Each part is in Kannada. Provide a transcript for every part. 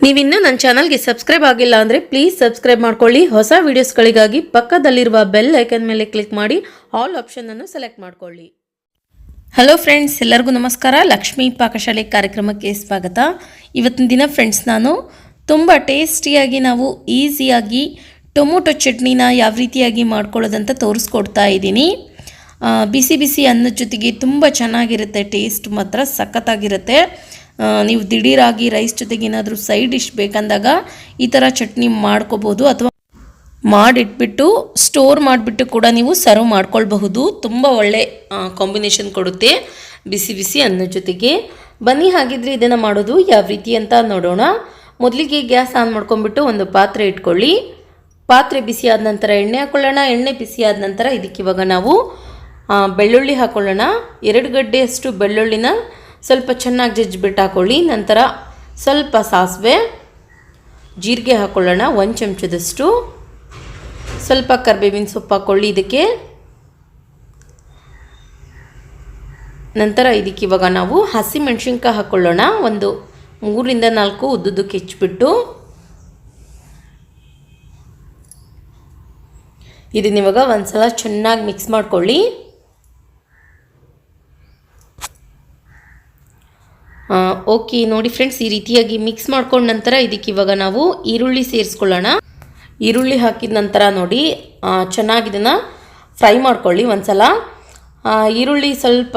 ನೀವಿನ್ನೂ ನನ್ನ ಚಾನಲ್ಗೆ ಸಬ್ಸ್ಕ್ರೈಬ್ ಆಗಿಲ್ಲ ಅಂದರೆ ಪ್ಲೀಸ್ ಸಬ್ಸ್ಕ್ರೈಬ್ ಮಾಡ್ಕೊಳ್ಳಿ. ಹೊಸ ವೀಡಿಯೋಸ್ಗಳಿಗಾಗಿ ಪಕ್ಕದಲ್ಲಿರುವ ಬೆಲ್ ಐಕನ್ ಮೇಲೆ ಕ್ಲಿಕ್ ಮಾಡಿ ಆಲ್ ಆಪ್ಷನನ್ನು ಸೆಲೆಕ್ಟ್ ಮಾಡ್ಕೊಳ್ಳಿ. ಹಲೋ ಫ್ರೆಂಡ್ಸ್, ಎಲ್ಲರಿಗೂ ನಮಸ್ಕಾರ. ಲಕ್ಷ್ಮಿ ಪಾಕಶಾಲೆ ಕಾರ್ಯಕ್ರಮಕ್ಕೆ ಸ್ವಾಗತ. ಇವತ್ತಿನ ದಿನ ಫ್ರೆಂಡ್ಸ್ ನಾನು ತುಂಬ ಟೇಸ್ಟಿಯಾಗಿ ನಾವು ಈಸಿಯಾಗಿ ಟೊಮೊಟೊ ಚಟ್ನಿನ ಯಾವ ರೀತಿಯಾಗಿ ಮಾಡ್ಕೊಳ್ಳೋದಂತ ತೋರಿಸ್ಕೊಡ್ತಾ ಇದ್ದೀನಿ. ಬಿಸಿ ಬಿಸಿ ಅನ್ನದ ಜೊತೆಗೆ ತುಂಬ ಚೆನ್ನಾಗಿರುತ್ತೆ, ಟೇಸ್ಟ್ ಮಾತ್ರ ಸಖತ್ತಾಗಿರುತ್ತೆ. ನೀವು ದಿಢೀರಾಗಿ ರೈಸ್ ಜೊತೆಗೆ ಏನಾದರೂ ಸೈಡ್ ಡಿಶ್ ಬೇಕಂದಾಗ ಈ ಥರ ಚಟ್ನಿ ಮಾಡ್ಕೋಬೋದು, ಅಥವಾ ಮಾಡಿಟ್ಬಿಟ್ಟು ಸ್ಟೋರ್ ಮಾಡಿಬಿಟ್ಟು ಕೂಡ ನೀವು ಸರ್ವ್ ಮಾಡ್ಕೊಳ್ಬಹುದು. ತುಂಬ ಒಳ್ಳೆ ಕಾಂಬಿನೇಷನ್ ಕೊಡುತ್ತೆ ಬಿಸಿ ಬಿಸಿ ಅನ್ನದ ಜೊತೆಗೆ. ಬನ್ನಿ ಹಾಗಿದ್ರೆ ಇದನ್ನು ಮಾಡೋದು ಯಾವ ರೀತಿ ಅಂತ ನೋಡೋಣ. ಮೊದಲಿಗೆ ಗ್ಯಾಸ್ ಆನ್ ಮಾಡ್ಕೊಂಡ್ಬಿಟ್ಟು ಒಂದು ಪಾತ್ರೆ ಇಟ್ಕೊಳ್ಳಿ. ಪಾತ್ರೆ ಬಿಸಿ ಆದ ನಂತರ ಎಣ್ಣೆ ಹಾಕ್ಕೊಳ್ಳೋಣ. ಎಣ್ಣೆ ಬಿಸಿ ಆದ ನಂತರ ಇದಕ್ಕಿವಾಗ ನಾವು ಬೆಳ್ಳುಳ್ಳಿ ಹಾಕ್ಕೊಳ್ಳೋಣ. 2 ಗಡ್ಡೆಯಷ್ಟು ಬೆಳ್ಳುಳ್ಳಿನ ಸ್ವಲ್ಪ ಚೆನ್ನಾಗಿ ಜಜ್ಜಿಬಿಟ್ಟು ಹಾಕ್ಕೊಳ್ಳಿ. ನಂತರ ಸ್ವಲ್ಪ ಸಾಸಿವೆ, ಜೀರಿಗೆ ಹಾಕ್ಕೊಳ್ಳೋಣ 1 ಚಮಚದಷ್ಟು. ಸ್ವಲ್ಪ ಕರಿಬೇವಿನ ಸೊಪ್ಪು ಹಾಕ್ಕೊಳ್ಳಿ ಇದಕ್ಕೆ. ನಂತರ ಇದಕ್ಕೆ ಇವಾಗ ನಾವು ಹಸಿ ಮೆಣಸಿನ್ಕಾಯಿ ಹಾಕ್ಕೊಳ್ಳೋಣ. ಒಂದು 3 ರಿಂದ 4 ಉದ್ದುದ್ದಕ್ಕೆ ಹೆಚ್ಚಿಬಿಟ್ಟು ಇದನ್ನ ಇವಾಗ ಒಂದ್ಸಲ ಚೆನ್ನಾಗಿ ಮಿಕ್ಸ್ ಮಾಡ್ಕೊಳ್ಳಿ. ಓಕೆ ನೋಡಿ ಫ್ರೆಂಡ್ಸ್, ಈ ರೀತಿಯಾಗಿ ಮಿಕ್ಸ್ ಮಾಡ್ಕೊಂಡ ನಂತರ ಇದಕ್ಕೆ ಇವಾಗ ನಾವು ಈರುಳ್ಳಿ ಸೇರಿಸ್ಕೊಳ್ಳೋಣ. ಈರುಳ್ಳಿ ಹಾಕಿದ ನಂತರ ನೋಡಿ ಚೆನ್ನಾಗಿ ಇದನ್ನು ಫ್ರೈ ಮಾಡ್ಕೊಳ್ಳಿ ಒಂದ್ಸಲ. ಈರುಳ್ಳಿ ಸ್ವಲ್ಪ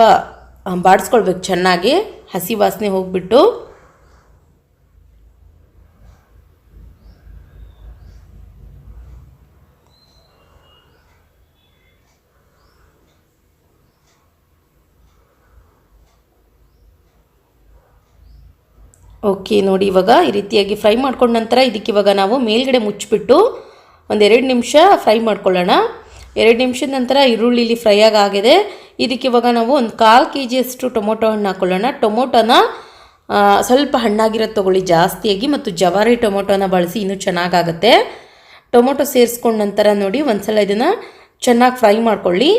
ಬಾಡಿಸ್ಕೊಳ್ಬೇಕು ಚೆನ್ನಾಗಿ, ಹಸಿ ವಾಸನೆ ಹೋಗಿಬಿಟ್ಟು. ಓಕೆ ನೋಡಿ, ಇವಾಗ ಈ ರೀತಿಯಾಗಿ ಫ್ರೈ ಮಾಡ್ಕೊಂಡ ನಂತರ ಇದಕ್ಕೆ ಇವಾಗ ನಾವು ಮೇಲ್ಗಡೆ ಮುಚ್ಚಿಬಿಟ್ಟು ಒಂದು 2 ನಿಮಿಷ ಫ್ರೈ ಮಾಡ್ಕೊಳ್ಳೋಣ. 2 ನಿಮಿಷದ ನಂತರ ಈರುಳ್ಳಿಲಿ ಫ್ರೈ ಆಗಿದೆ. ಇದಕ್ಕೆ ಇವಾಗ ನಾವು ಒಂದು 1/4 kg ಟೊಮೊಟೊ ಹಣ್ಣು ಹಾಕ್ಕೊಳ್ಳೋಣ. ಟೊಮೊಟೊನ ಸ್ವಲ್ಪ ಹಣ್ಣಾಗಿರೋದು ತೊಗೊಳ್ಳಿ ಜಾಸ್ತಿಯಾಗಿ, ಮತ್ತು ಜವಾರಿ ಟೊಮೊಟೊನ ಬಳಸಿ ಇನ್ನೂ ಚೆನ್ನಾಗಾಗುತ್ತೆ. ಟೊಮೊಟೊ ಸೇರಿಸ್ಕೊಂಡ ನಂತರ ನೋಡಿ ಒಂದ್ಸಲ ಇದನ್ನು ಚೆನ್ನಾಗಿ ಫ್ರೈ ಮಾಡ್ಕೊಳ್ಳಿ.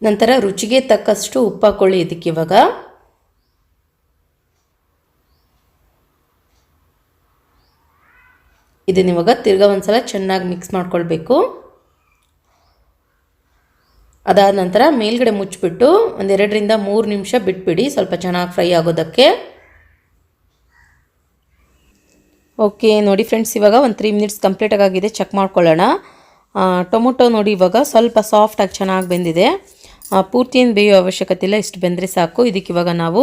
ನಂತರ ರುಚಿಗೆ ತಕ್ಕಷ್ಟು ಉಪ್ಪು ಹಾಕ್ಕೊಳ್ಳಿ ಇದಕ್ಕೆ. ಇವಾಗ ಇದನ್ನ ಇವಾಗ ತಿರ್ಗಾ ಒಂದ್ಸಲ ಚೆನ್ನಾಗಿ ಮಿಕ್ಸ್ ಮಾಡ್ಕೊಳ್ಬೇಕು. ಅದಾದ ನಂತರ ಮೇಲ್ಗಡೆ ಮುಚ್ಚಿಬಿಟ್ಟು ಒಂದು 2 ರಿಂದ 3 ನಿಮಿಷ ಬಿಟ್ಬಿಡಿ, ಸ್ವಲ್ಪ ಚೆನ್ನಾಗಿ ಫ್ರೈ ಆಗೋದಕ್ಕೆ. ಓಕೆ ನೋಡಿ ಫ್ರೆಂಡ್ಸ್, ಇವಾಗ ಒಂದು 3 ಮಿನಿಟ್ಸ್ ಕಂಪ್ಲೀಟಾಗಿ ಆಗಿದೆ. ಚೆಕ್ ಮಾಡ್ಕೊಳ್ಳೋಣ. ಟೊಮೊಟೊ ನೋಡಿ ಇವಾಗ ಸ್ವಲ್ಪ ಸಾಫ್ಟಾಗಿ ಚೆನ್ನಾಗಿ ಬೆಂದಿದೆ. ಪೂರ್ತಿ ಏನು ಬೇಯೋ ಅವಶ್ಯಕತೆ ಇಲ್ಲ, ಇಷ್ಟು ಬೆಂದರೆ ಸಾಕು. ಇದಕ್ಕೆ ಇವಾಗ ನಾವು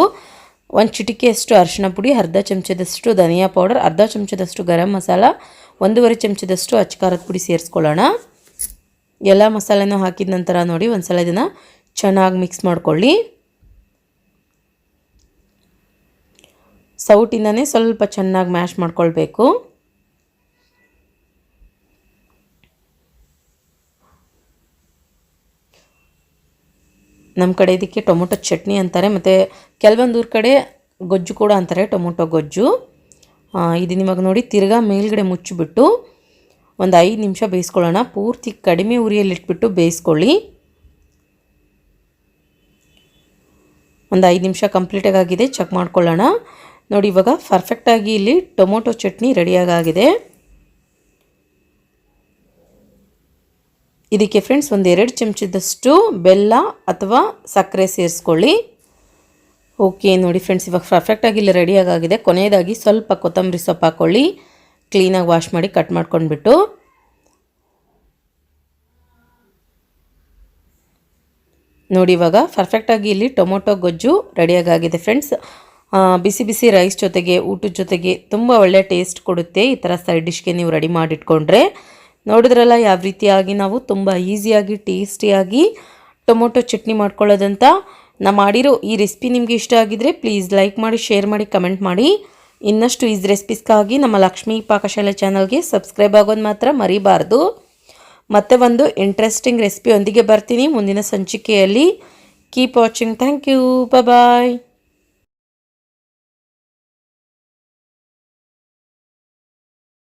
1 ಚಿಟಿಕೆಯಷ್ಟು ಅರಿಶಿನ ಪುಡಿ, ಅರ್ಧ ಚಮಚದಷ್ಟು ಧನಿಯಾ ಪೌಡರ್, ಅರ್ಧ ಚಮಚದಷ್ಟು ಗರಂ ಮಸಾಲ, 1.5 ಚಮಚದಷ್ಟು ಅಚ್ಚಕಾರದ ಪುಡಿ ಸೇರಿಸ್ಕೊಳ್ಳೋಣ. ಎಲ್ಲ ಮಸಾಲೆನೂ ಹಾಕಿದ ನಂತರ ನೋಡಿ ಒಂದ್ಸಲ ಇದನ್ನು ಚೆನ್ನಾಗಿ ಮಿಕ್ಸ್ ಮಾಡ್ಕೊಳ್ಳಿ. ಸೌಟಿಂದನೇ ಸ್ವಲ್ಪ ಚೆನ್ನಾಗಿ ಮ್ಯಾಶ್ ಮಾಡ್ಕೊಳ್ಬೇಕು. ನಮ್ಮ ಕಡೆ ಇದಕ್ಕೆ ಟೊಮೊಟೊ ಚಟ್ನಿ ಅಂತಾರೆ, ಮತ್ತು ಕೆಲವೊಂದೂರ ಕಡೆ ಗೊಜ್ಜು ಕೂಡ ಅಂತಾರೆ, ಟೊಮೊಟೊ ಗೊಜ್ಜು. ಇದು ನಿಮಗೆ ನೋಡಿ ತಿರ್ಗಾ ಮೇಲ್ಗಡೆ ಮುಚ್ಚಿಬಿಟ್ಟು ಒಂದು 5 ನಿಮಿಷ ಬೇಯಿಸ್ಕೊಳ್ಳೋಣ. ಪೂರ್ತಿ ಕಡಿಮೆ ಉರಿಯಲ್ಲಿಟ್ಬಿಟ್ಟು ಬೇಯಿಸ್ಕೊಳ್ಳಿ. ಒಂದು 5 ನಿಮಿಷ ಕಂಪ್ಲೀಟಾಗಿ ಆಗಿದೆ. ಚೆಕ್ ಮಾಡ್ಕೊಳ್ಳೋಣ. ನೋಡಿ ಇವಾಗ ಪರ್ಫೆಕ್ಟಾಗಿ ಇಲ್ಲಿ ಟೊಮೊಟೊ ಚಟ್ನಿ ರೆಡಿಯಾಗಿದೆ. ಇದಕ್ಕೆ ಫ್ರೆಂಡ್ಸ್ ಒಂದು 2 ಚಮಚದಷ್ಟು ಬೆಲ್ಲ ಅಥವಾ ಸಕ್ಕರೆ ಸೇರಿಸ್ಕೊಳ್ಳಿ. ಓಕೆ ನೋಡಿ ಫ್ರೆಂಡ್ಸ್, ಇವಾಗ ಪರ್ಫೆಕ್ಟಾಗಿ ಇಲ್ಲಿ ರೆಡಿಯಾಗಿದೆ. ಕೊನೆಯದಾಗಿ ಸ್ವಲ್ಪ ಕೊತ್ತಂಬರಿ ಸೊಪ್ಪು ಹಾಕ್ಕೊಳ್ಳಿ. ಕ್ಲೀನಾಗಿ ವಾಶ್ ಮಾಡಿ ಕಟ್ ಮಾಡ್ಕೊಂಡ್ಬಿಟ್ಟು ನೋಡಿ ಇವಾಗ ಪರ್ಫೆಕ್ಟಾಗಿ ಇಲ್ಲಿ ಟೊಮೊಟೊ ಗೊಜ್ಜು ರೆಡಿಯಾಗಿದೆ ಫ್ರೆಂಡ್ಸ್. ಬಿಸಿ ಬಿಸಿ ರೈಸ್ ಜೊತೆಗೆ, ಊಟದ ಜೊತೆಗೆ ತುಂಬ ಒಳ್ಳೆ ಟೇಸ್ಟ್ ಕೊಡುತ್ತೆ. ಈ ಥರ ಸೈಡ್ ಡಿಶ್ಗೆ ನೀವು ರೆಡಿ ಮಾಡಿಟ್ಕೊಂಡ್ರೆ. ನೋಡಿದ್ರಲ್ಲ ಯಾವ ರೀತಿಯಾಗಿ ನಾವು ತುಂಬ ಈಸಿಯಾಗಿ ಟೇಸ್ಟಿಯಾಗಿ ಟೊಮೊಟೊ ಚಟ್ನಿ ಮಾಡ್ಕೊಳ್ಳೋದಂತ. ನಾ ಮಾಡಿರೋ ಈ ರೆಸಿಪಿ ನಿಮಗೆ ಇಷ್ಟ ಆಗಿದ್ರೆ ಪ್ಲೀಸ್ ಲೈಕ್ ಮಾಡಿ, ಶೇರ್ ಮಾಡಿ, ಕಮೆಂಟ್ ಮಾಡಿ. ಇನ್ನಷ್ಟು ಈಸಿ ರೆಸಿಪೀಸ್ಗಾಗಿ ನಮ್ಮ ಲಕ್ಷ್ಮಿ ಪಾಕಶಾಲೆ ಚಾನಲ್ಗೆ ಸಬ್ಸ್ಕ್ರೈಬ್ ಆಗೋದು ಮಾತ್ರ ಮರಿಬಾರ್ದು. ಮತ್ತೆ ಒಂದು ಇಂಟ್ರೆಸ್ಟಿಂಗ್ ರೆಸಿಪಿಯೊಂದಿಗೆ ಬರ್ತೀನಿ ಮುಂದಿನ ಸಂಚಿಕೆಯಲ್ಲಿ. Keep watching. Thank you. Bye.